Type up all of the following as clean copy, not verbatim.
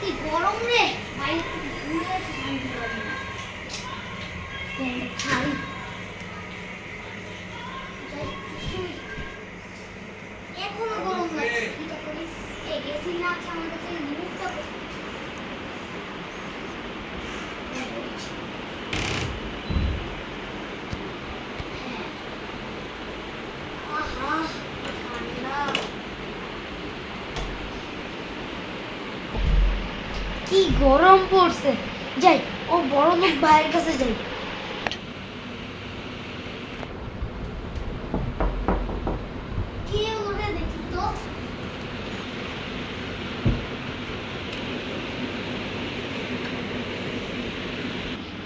কি গরম রে ভাই, ঘুরে শান্তি লাগে না। খাই এখনো গরম লাগছে, কিটা করি এই এসি না আছে আমার কাছে, মুখটা কি গরম পড়ছে। যাই, ও বড় লোক ভাইয়ের কাছে যাই। কি ওরে দেখি তো।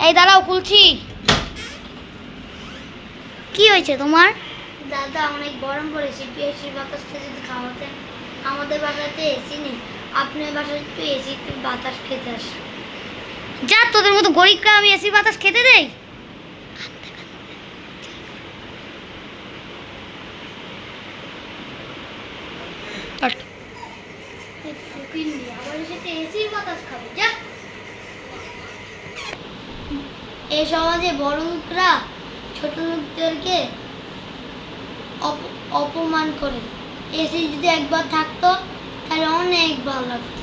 এই দাঁড়াও, খুলছি। কি হয়েছে তোমার? দাদা অনেক গরম পড়েছে, একটু এসির বাতাসটা যদি খাওয়াতেন। আমাদের বাসাতে এসি নেই, আপনার বাসায় একটু এসি একটু বাতাস খেতে আসে। যা, তোদের মতো গরিবকে আমি এসির বাতাস খেতে দেই? এই সমাজে বড় লোকরা ছোট লোকদেরকে অপমান করে। এসি যদি একবার থাকতো তাহলে অনেক ভালো লাগতো।